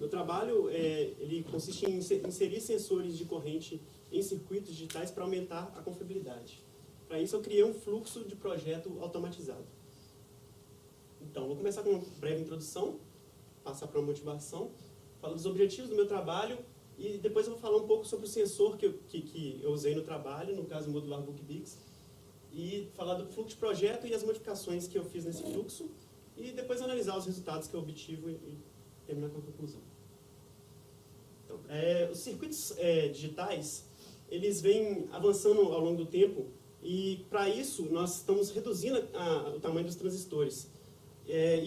Meu trabalho ele consiste em inserir sensores de corrente em circuitos digitais para aumentar a confiabilidade. Para isso, eu criei um fluxo de projeto automatizado. Então, vou começar com uma breve introdução, passar para uma motivação, falar dos objetivos do meu trabalho e depois eu vou falar um pouco sobre o sensor que eu usei no trabalho, no caso o modular BookBix, e falar do fluxo de projeto e as modificações que eu fiz nesse fluxo e depois analisar os resultados que eu obtive e terminar com a conclusão. Então, os circuitos digitais, eles vêm avançando ao longo do tempo e, para isso, nós estamos reduzindo o tamanho dos transistores.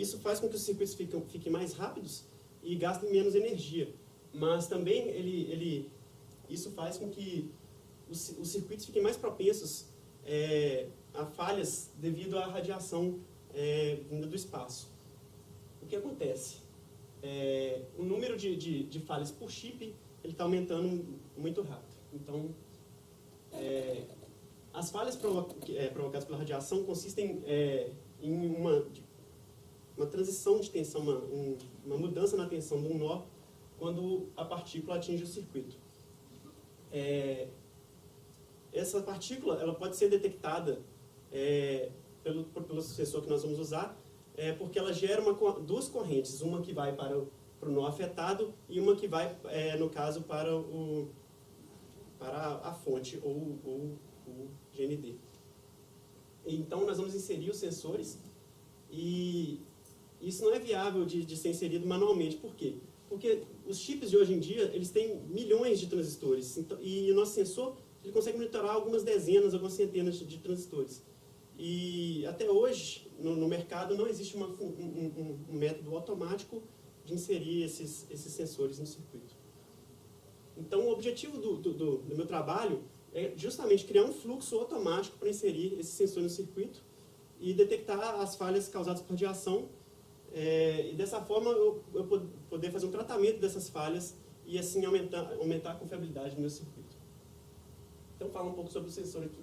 Isso faz com que os circuitos fiquem mais rápidos e gastem menos energia. Mas também isso faz com que os circuitos fiquem mais propensos a falhas devido à radiação vinda do espaço. O que acontece? O número de falhas por chip está aumentando muito rápido. Então, as falhas provocadas pela radiação consistem em uma transição de tensão, uma mudança na tensão de um nó quando a partícula atinge o circuito. Essa partícula ela pode ser detectada pelo sensor que nós vamos usar, porque ela gera duas correntes, uma que vai para o nó afetado e uma que vai, no caso, para a fonte, ou o GND. Então, nós vamos inserir os sensores e isso não é viável de ser inserido manualmente. Por quê? Porque os chips de hoje em dia, eles têm milhões de transistores. Então, e o nosso sensor ele consegue monitorar algumas dezenas, algumas centenas de transistores. E até hoje, no mercado, não existe um método automático de inserir esses sensores no circuito. Então, o objetivo do meu trabalho é justamente criar um fluxo automático para inserir esses sensores no circuito e detectar as falhas causadas por radiação. E dessa forma, eu poder fazer um tratamento dessas falhas e assim aumentar a confiabilidade do meu circuito. Então, falar um pouco sobre o sensor aqui.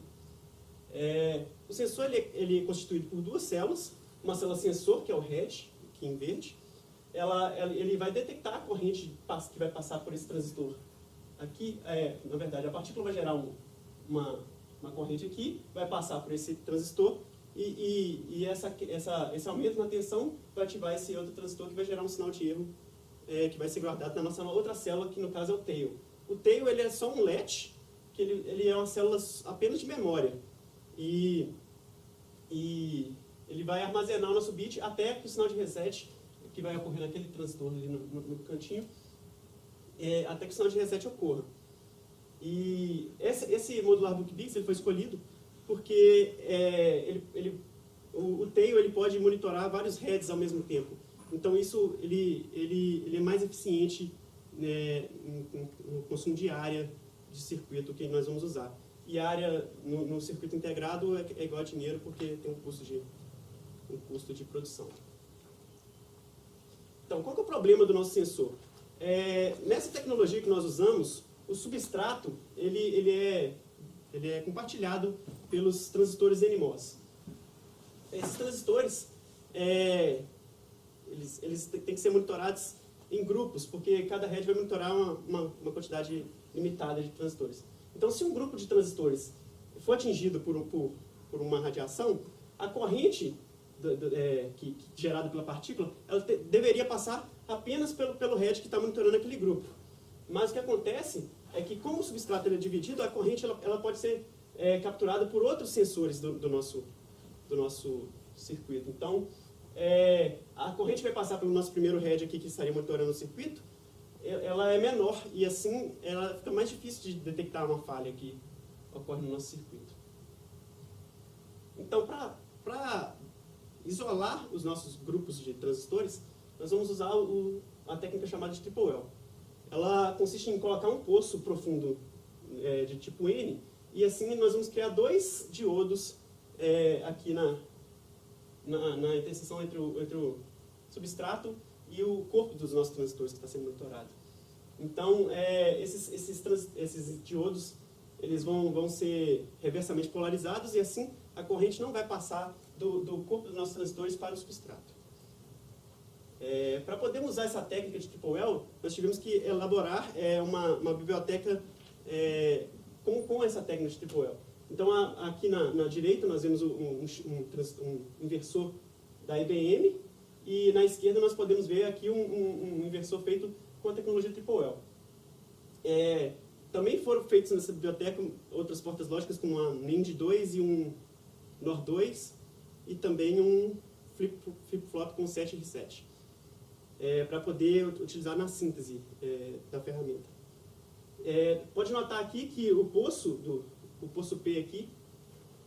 O sensor ele é constituído por duas células, uma célula sensor, que é o head, aqui em verde. Ele vai detectar a corrente que vai passar por esse transistor. Aqui, na verdade, a partícula vai gerar uma corrente aqui, vai passar por esse transistor e esse aumento na tensão vai ativar esse outro transistor que vai gerar um sinal de erro que vai ser guardado na nossa outra célula, que no caso é o tail. O tail ele é só um latch, que ele é uma célula apenas de memória. E ele vai armazenar o nosso bit até que o sinal de reset, que vai ocorrer naquele transistor ali no cantinho, até que o sinal de reset ocorra. E esse modular BookBix ele foi escolhido porque o tail ele pode monitorar vários heads ao mesmo tempo. Então isso ele é mais eficiente no consumo de área de circuito que nós vamos usar. E a área no circuito integrado é igual a dinheiro porque tem um custo de produção. Então, qual que é o problema do nosso sensor? Nessa tecnologia que nós usamos, o substrato ele é compartilhado pelos transistores NMOS. Esses transistores eles têm que ser monitorados em grupos, porque cada rede vai monitorar uma quantidade limitada de transistores. Então, se um grupo de transistores for atingido por uma radiação, a corrente gerada pela partícula ela deveria passar apenas pelo head que está monitorando aquele grupo. Mas o que acontece é que, como o substrato é dividido, a corrente ela pode ser capturada por outros sensores do nosso circuito. Então, a corrente vai passar pelo nosso primeiro head aqui, que estaria monitorando o circuito, ela é menor e assim ela fica mais difícil de detectar uma falha que ocorre no nosso circuito. Então, para isolar os nossos grupos de transistores, nós vamos usar a técnica chamada de Triple L. Ela consiste em colocar um poço profundo de tipo N e assim nós vamos criar dois diodos aqui na interseção entre o substrato e o corpo dos nossos transistores que está sendo monitorado. Então, esses diodos eles vão ser reversamente polarizados e assim a corrente não vai passar do corpo dos nossos transistores para o substrato. Para podermos usar essa técnica de Triple L, nós tivemos que elaborar uma biblioteca com essa técnica de Triple L. Então, aqui na direita, nós vemos um inversor da IBM, e na esquerda nós podemos ver aqui um inversor feito com a tecnologia Triple L. Também foram feitos nessa biblioteca outras portas lógicas, como a NIND2 e um NOR2, e também um flip-flop com 7 reset, para poder utilizar na síntese da ferramenta. Pode notar aqui que o poço P aqui,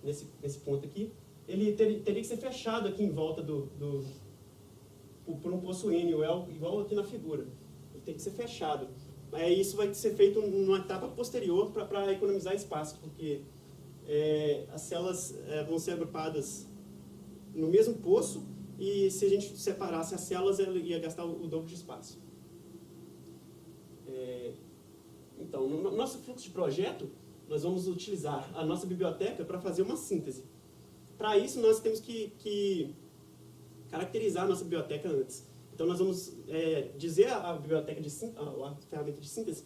nesse ponto aqui, ele teria que ser fechado aqui em volta por um poço N ou L, igual aqui na figura. Ele tem que ser fechado. Isso vai ser feito numa etapa posterior para economizar espaço, porque as células vão ser agrupadas no mesmo poço, e se a gente separasse as células, ela ia gastar o dobro de espaço. Então, no nosso fluxo de projeto, nós vamos utilizar a nossa biblioteca para fazer uma síntese. Para isso, nós temos que caracterizar a nossa biblioteca antes. Então, nós vamos dizer à biblioteca à ferramenta de síntese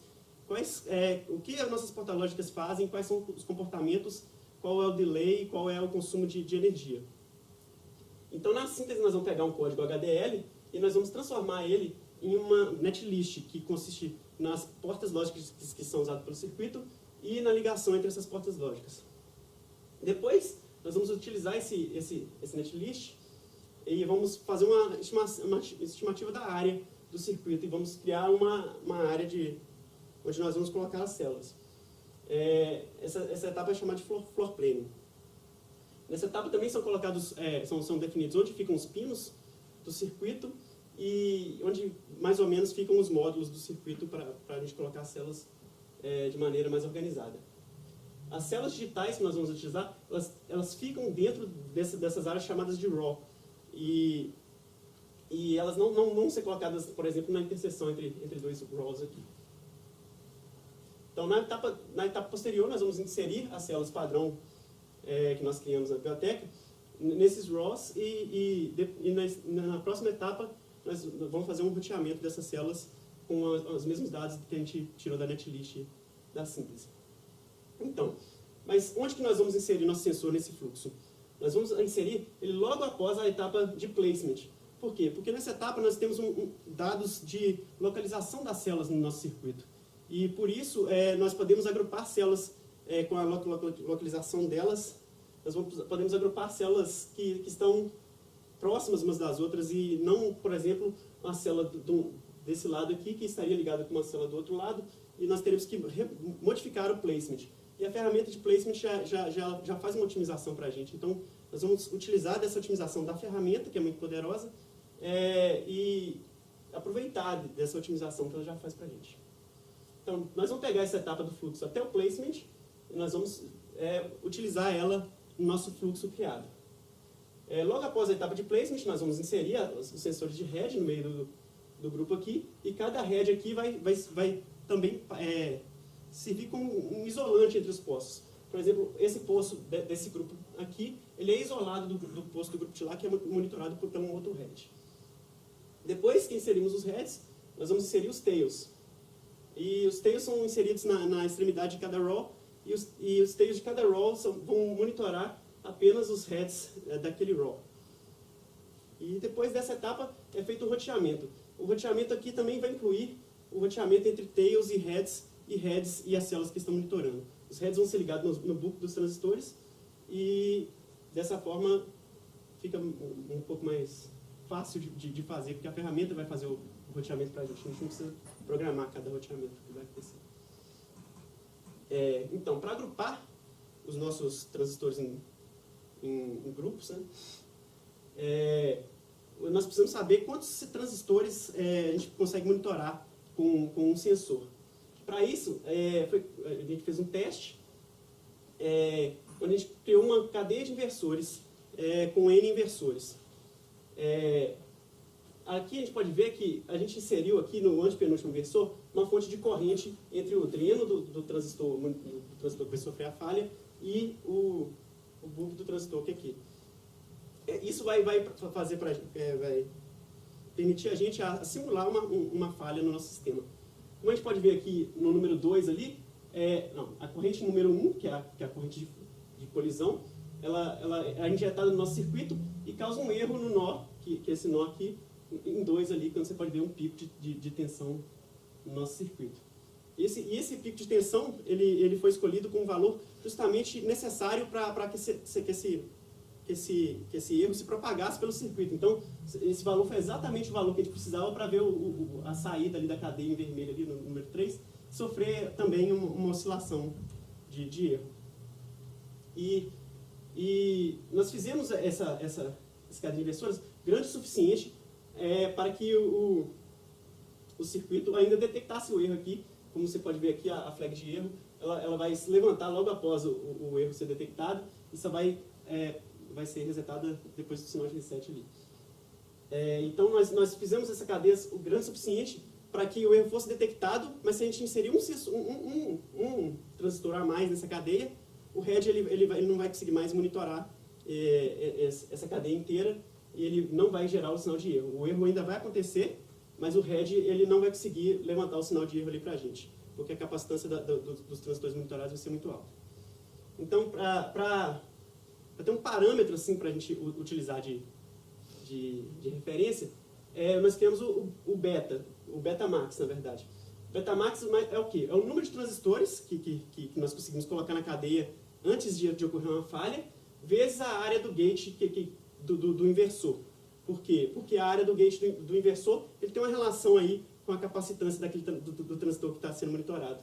o que as nossas portas lógicas fazem, quais são os comportamentos, qual é o delay, qual é o consumo de energia. Então, na síntese, nós vamos pegar um código HDL e nós vamos transformar ele em uma netlist, que consiste nas portas lógicas que são usadas pelo circuito e na ligação entre essas portas lógicas. Depois, nós vamos utilizar esse netlist e vamos fazer uma estimativa da área do circuito e vamos criar uma área onde nós vamos colocar as células. Essa etapa é chamada de floor planning. Nessa etapa também são colocados, são definidos onde ficam os pinos do circuito e onde mais ou menos ficam os módulos do circuito para a gente colocar as células de maneira mais organizada. As células digitais que nós vamos utilizar, elas ficam dentro dessas áreas chamadas de RAW. E elas não vão ser colocadas, por exemplo, na interseção entre dois RAWs aqui. Então, na etapa posterior, nós vamos inserir as células padrão que nós criamos na biblioteca nesses RAWs e na próxima etapa nós vamos fazer um roteamento dessas células com os mesmos dados que a gente tirou da netlist da síntese. Então, mas onde que nós vamos inserir nosso sensor nesse fluxo? Nós vamos inserir ele logo após a etapa de placement. Por quê? Porque nessa etapa nós temos dados de localização das células no nosso circuito. E por isso nós podemos agrupar células com a localização delas. Nós podemos agrupar células que estão próximas umas das outras e não, por exemplo, uma célula desse lado aqui que estaria ligada com uma célula do outro lado, e nós teremos que modificar o placement. E a ferramenta de placement já faz uma otimização para a gente. Então, nós vamos utilizar dessa otimização da ferramenta, que é muito poderosa, e aproveitar dessa otimização que ela já faz para a gente. Então, nós vamos pegar essa etapa do fluxo até o placement, e nós vamos utilizar ela no nosso fluxo criado. Logo após a etapa de placement, nós vamos inserir os sensores de head no meio do grupo aqui, e cada head aqui vai também servir como um isolante entre os poços. Por exemplo, esse poço desse grupo aqui, ele é isolado do poço do grupo de lá, que é monitorado por um outro head. Depois que inserimos os heads, nós vamos inserir os tails. E os tails são inseridos na extremidade de cada row, e os tails de cada row vão monitorar apenas os heads daquele row. E depois dessa etapa é feito o roteamento. O roteamento aqui também vai incluir o roteamento entre tails e heads e as células que estão monitorando. Os heads vão ser ligados no book dos transistores e dessa forma fica um pouco mais fácil de fazer, porque a ferramenta vai fazer o roteamento para a gente não precisa programar cada roteamento que vai acontecer. Então, para agrupar os nossos transistores em grupos, né, nós precisamos saber quantos transistores a gente consegue monitorar com um sensor. Para isso, a gente fez um teste, onde a gente criou uma cadeia de inversores com N inversores. Aqui a gente pode ver que a gente inseriu aqui no antepenúltimo inversor uma fonte de corrente entre o dreno do transistor que vai sofrer a falha e o bulb do transistor que é aqui. Isso vai fazer vai permitir a gente a simular uma falha no nosso sistema. Como a gente pode ver aqui no número 2 ali, a corrente número 1, que é a corrente de colisão, ela é injetada no nosso circuito e causa um erro no nó, que é esse nó aqui, em 2 ali, quando você pode ver um pico de tensão no nosso circuito. Esse pico de tensão, ele foi escolhido com um valor justamente necessário para que esse erro se propagasse pelo circuito. Então, esse valor foi exatamente o valor que a gente precisava para ver a saída ali da cadeia em vermelho, ali no número 3, sofrer também uma oscilação de erro. E nós fizemos essa cadeia de inversores grande o suficiente para que o circuito ainda detectasse o erro aqui. Como você pode ver aqui, a flag de erro, ela vai se levantar logo após o erro ser detectado e só vai ser resetada depois do sinal de reset ali. Então, nós fizemos essa cadeia o grande o suficiente para que o erro fosse detectado, mas se a gente inserir um transistor a mais nessa cadeia, o RED ele não vai conseguir mais monitorar essa cadeia inteira e ele não vai gerar o sinal de erro. O erro ainda vai acontecer, mas o RED ele não vai conseguir levantar o sinal de erro ali para a gente, porque a capacitância dos transistores monitorados vai ser muito alta. Então, para ter um parâmetro assim, para a gente utilizar de referência, nós criamos o Betamax, na verdade. O Betamax é o quê? É o número de transistores que nós conseguimos colocar na cadeia antes de ocorrer uma falha, vezes a área do gate do inversor. Por quê? Porque a área do gate do inversor ele tem uma relação aí com a capacitância do transistor que está sendo monitorado.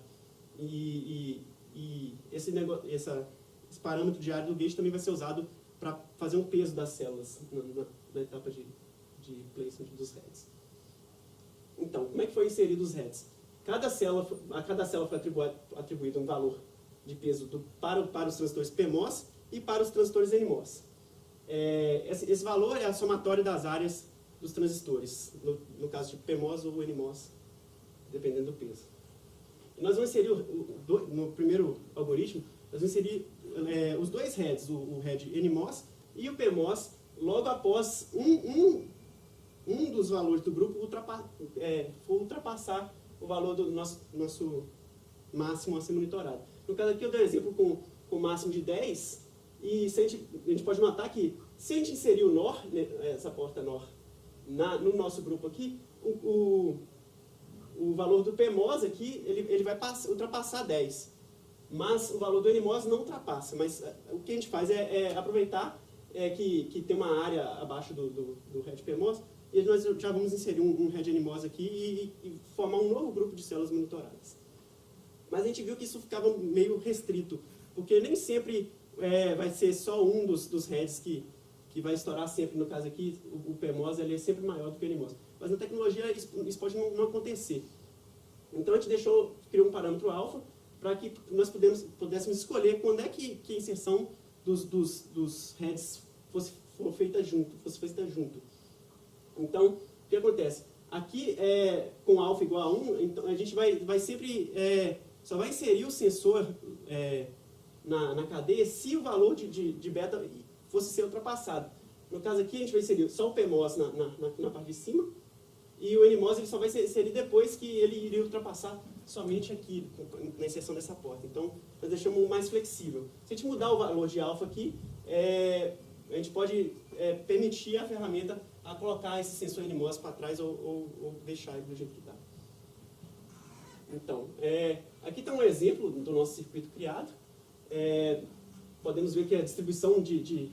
E esse parâmetro de área do gate também vai ser usado para fazer um peso das células na etapa de placement dos heads. Então, como é que foi inserido os heads? A cada célula foi atribuído um valor de peso para os transistores PMOS e para os transistores NMOS. Esse valor é a somatória das áreas dos transistores, no caso de PMOS ou NMOS, dependendo do peso. E nós vamos inserir, no primeiro algoritmo, nós vamos inserir os dois heads, o head NMOS e o PMOS, logo após um dos valores do grupo ultrapassar o valor do nosso máximo a ser monitorado. No caso aqui eu dei um exemplo com máximo de 10, e a gente pode notar que se a gente inserir o NOR, essa porta NOR, no nosso grupo aqui, o valor do PMOS aqui, ele vai ultrapassar 10. Mas o valor do NMOS não ultrapassa. Mas o que a gente faz é aproveitar que tem uma área abaixo do RED PMOS, e nós já vamos inserir um RED NMOS aqui e formar um novo grupo de células monitoradas. Mas a gente viu que isso ficava meio restrito, porque nem sempre vai ser só um dos REDs que vai estourar sempre. No caso aqui, o PMOS ele é sempre maior do que o NMOS. Mas na tecnologia isso pode não acontecer. Então a gente criou um parâmetro alfa para que nós pudéssemos escolher quando é que a inserção dos heads fosse feita junto. Então, o que acontece? Aqui, com alfa igual a 1, então, a gente vai sempre só vai inserir o sensor na cadeia se o valor de beta fosse ser ultrapassado. No caso aqui, a gente vai inserir só o PMOS na parte de cima, e o NMOS ele só vai ser inserido depois que ele iria ultrapassar somente aqui, na inserção dessa porta. Então, nós deixamos mais flexível. Se a gente mudar o valor de alfa aqui, a gente pode permitir a ferramenta a colocar esse sensor NMOS para trás ou deixar ele do jeito que está. Então, aqui está um exemplo do nosso circuito criado. Podemos ver que a distribuição de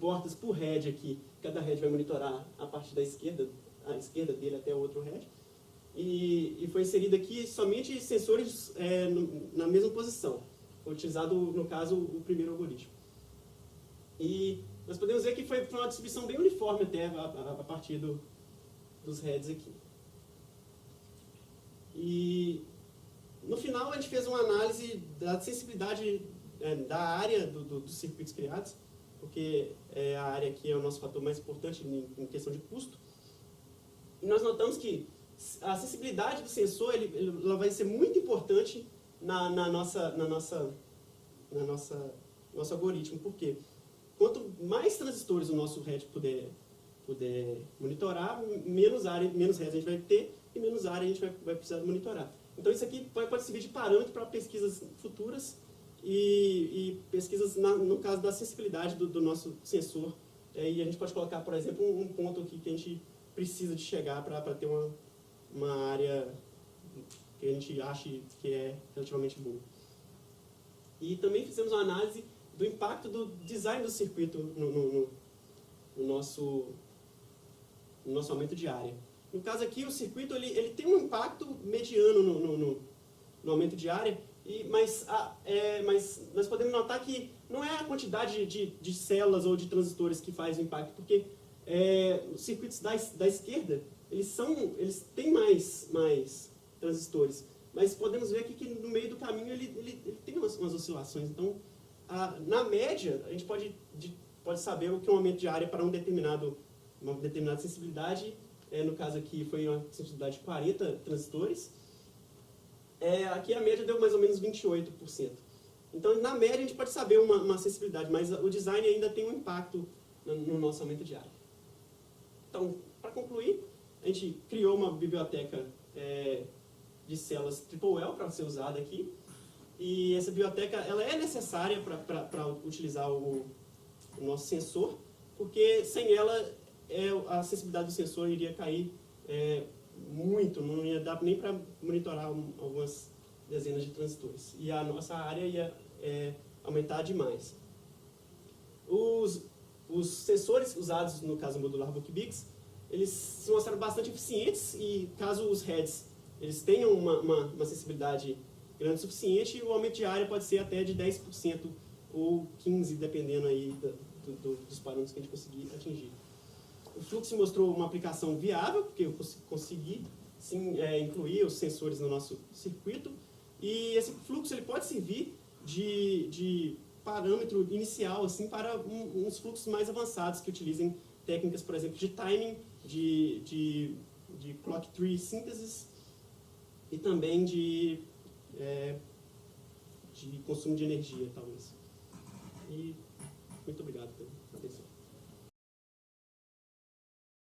portas por head aqui, cada head vai monitorar a parte da esquerda, a esquerda dele até o outro head. E foi inserido aqui somente sensores na mesma posição. Foi utilizado, no caso, o primeiro algoritmo. E nós podemos ver que foi uma distribuição bem uniforme até a partir dos heads aqui. E no final a gente fez uma análise da sensibilidade da área dos circuitos criados, porque a área aqui é o nosso fator mais importante em questão de custo. E nós notamos que a sensibilidade do sensor ela vai ser muito importante nosso algoritmo. Por quê? Quanto mais transistores o nosso RED puder puder monitorar, menos heads a gente vai ter e menos área a gente vai precisar monitorar. Então isso aqui pode servir de parâmetro para pesquisas futuras e pesquisas no caso da acessibilidade do nosso sensor. E a gente pode colocar, por exemplo, um ponto aqui que a gente precisa de chegar para ter uma área que a gente ache que é relativamente boa. E também fizemos uma análise do impacto do design do circuito no nosso aumento de área. No caso aqui, o circuito ele tem um impacto mediano no aumento de área, mas nós podemos notar que não é a quantidade de células ou de transistores que faz o impacto, porque os circuitos da esquerda, eles têm mais transistores, mas podemos ver aqui que no meio do caminho ele tem umas oscilações. Então, na média, a gente pode saber o que é um aumento de área para uma determinada sensibilidade. No caso aqui foi uma sensibilidade de 40 transistores. Aqui a média deu mais ou menos 28%. Então, na média, a gente pode saber uma sensibilidade, mas o design ainda tem um impacto no nosso aumento de área. Então, para concluir, a gente criou uma biblioteca de células Triple-L para ser usada aqui. E essa biblioteca ela é necessária para utilizar o nosso sensor, porque sem ela a sensibilidade do sensor iria cair muito, não ia dar nem para monitorar algumas dezenas de transistores. E a nossa área ia aumentar demais. Os sensores usados no caso modular Bookbix, eles se mostraram bastante eficientes e caso os heads eles tenham uma sensibilidade grande o suficiente, o aumento de área pode ser até de 10% ou 15%, dependendo aí dos parâmetros que a gente conseguir atingir. O fluxo mostrou uma aplicação viável, porque eu consegui sim, incluir os sensores no nosso circuito, e esse fluxo ele pode servir de parâmetro inicial assim, para uns fluxos mais avançados que utilizem técnicas, por exemplo, de timing, de clock tree synthesis e também de consumo de energia, talvez. E muito obrigado pela atenção.